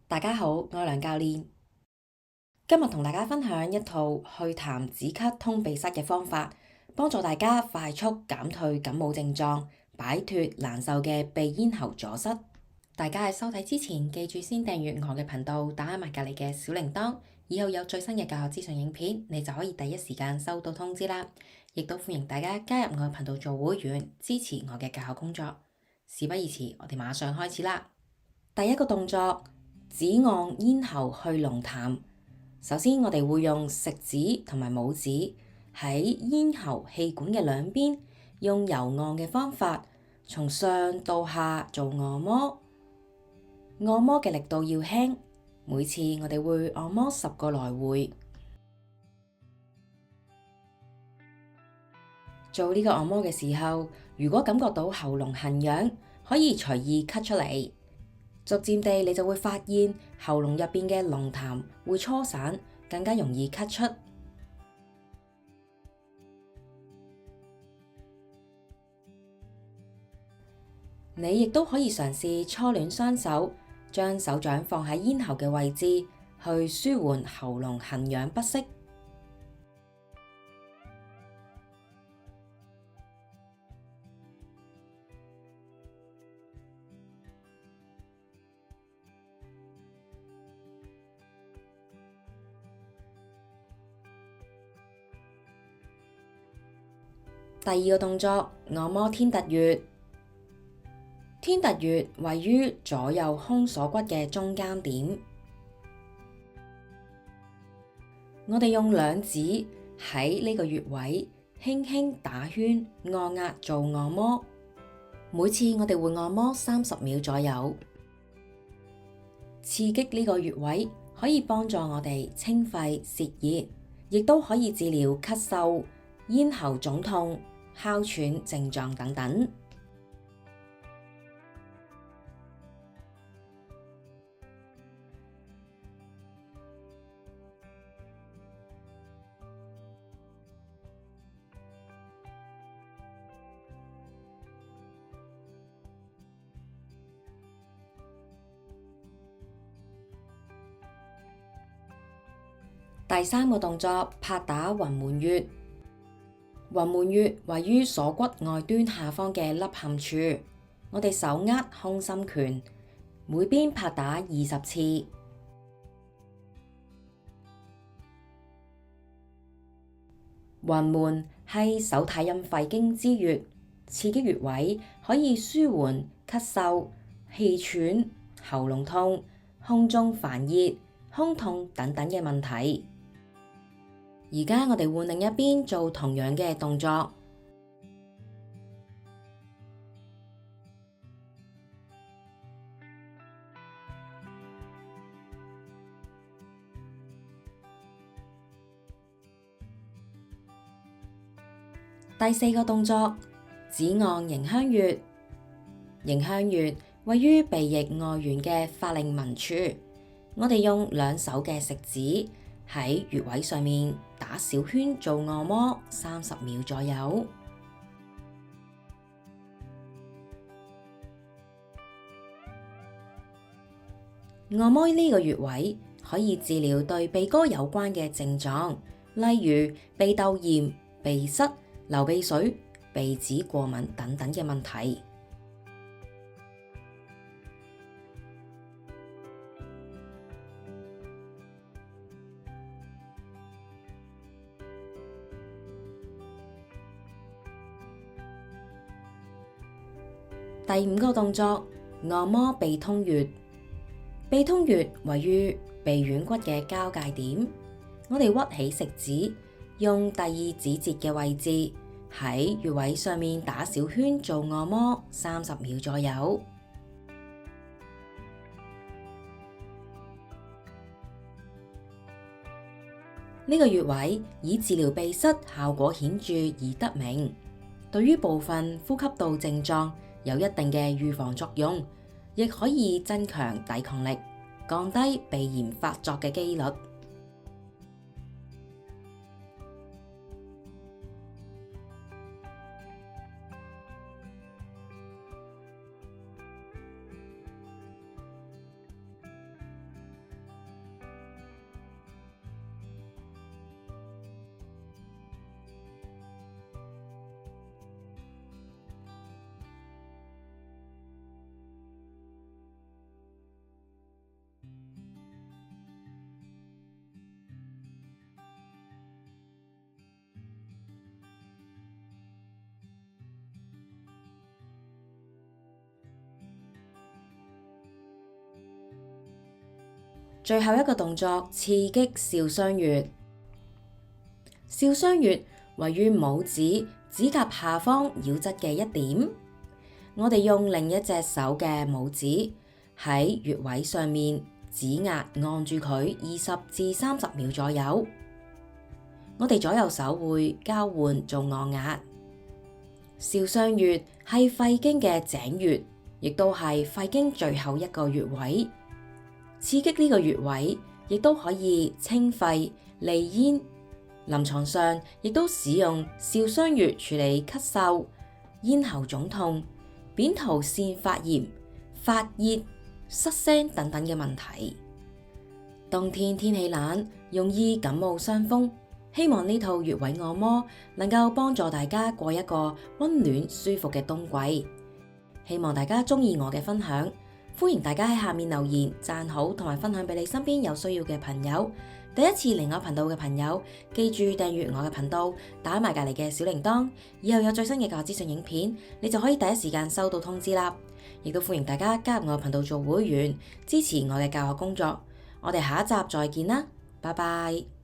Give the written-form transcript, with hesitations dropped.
大家好，我係梁教練。今日同大家分享一套去痰止咳通鼻塞嘅方法，幫助大家快速減退感冒症狀，擺脫難受嘅鼻咽喉阻塞。大家喺收睇之前，記住先訂閱我嘅頻道，打埋隔離嘅小鈴鐺，以後有最新嘅教學資訊影片，你就可以第一時間收到通知啦。亦都歡迎大家加入我嘅頻道做會員，支持我嘅教學工作。事不宜遲，我哋馬上開始啦。第一個動作，指按咽喉去濃痰。首先，我哋會用食指同埋拇指喺咽喉氣管嘅兩邊，用揉按嘅方法，從上到下做按摩。按摩嘅力度要輕，每次我哋會按摩10個來回。做呢個按摩嘅時候，如果感覺到喉嚨痕癢，可以隨意咳出嚟。逐漸地，你就會發現喉嚨入邊嘅濃痰會搓散，更加容易咳出。你亦都可以嘗試搓暖雙手，將手掌放喺咽喉嘅位置，去舒緩喉嚨痕癢不適。第二個動作，按摩天突穴。天突穴位於左右胸鎖骨嘅中間點，我哋用兩指喺呢個穴位輕輕打圈按壓做按摩，每次我哋會按摩30秒左右。刺激呢個穴位可以幫助我哋清肺泄熱，亦都可以治療咳嗽、咽喉腫痛、哮喘症狀等等。第三個動作，拍打雲門穴。雲門穴位於鎖骨外端下方嘅凹陷處，我哋手握空心拳，每邊拍打20次。雲門係手太陰肺經之穴，刺激穴位可以舒緩咳嗽、氣喘、喉嚨痛、胸中煩熱、胸痛等等嘅問題。而家我哋換另一邊做同樣嘅動作。第四個動作，指按迎香穴。迎香穴位於鼻翼外緣嘅法令紋處，我哋用兩手嘅食指喺穴位上面打小圈做按摩30秒左右。按摩呢個穴位可以治療對鼻哥有關嘅症狀，例如鼻竇炎、鼻塞、流鼻水、鼻子過敏等等嘅問題。第五個動作，按摩鼻通穴。鼻通穴位於鼻軟骨嘅交界點，我哋屈起食指，用第二指節嘅位置喺穴位上面打小圈做按摩30秒左右。呢個穴位以治療鼻塞效果顯著而得名，對於部分呼吸道症狀有一定嘅預防作用，亦可以增強抵抗力，降低鼻炎發作嘅機率。最後一個動作，刺激少雙穴。少雙穴位於拇指指甲下方繞側嘅一點，我哋用另一隻手嘅拇指喺穴位上面指壓按住佢20至30秒左右。我哋左右手會交換做按壓。少雙穴係肺經嘅井穴，亦都係肺經最後一個穴位。刺激呢個穴位，亦都可以清肺利咽。臨床上亦都使用少雙穴處理咳嗽、咽喉腫痛、扁桃腺發炎、發熱、失聲等等嘅問題。冬天天氣冷，容易感冒傷風，希望呢套穴位按摩能夠幫助大家過一個溫暖舒服嘅冬季。希望大家鍾意我嘅分享，歡迎大家喺下面留言讚好同埋分享俾你身邊有需要嘅朋友。第一次嚟我頻道嘅朋友，記住訂閱我嘅頻道，打埋隔籬嘅小鈴鐺，以後有最新嘅教學資訊影片，你就可以第一時間收到通知啦。亦都歡迎大家加入我嘅頻道做會員，支持我嘅教學工作。我哋下一集再見啦，拜拜。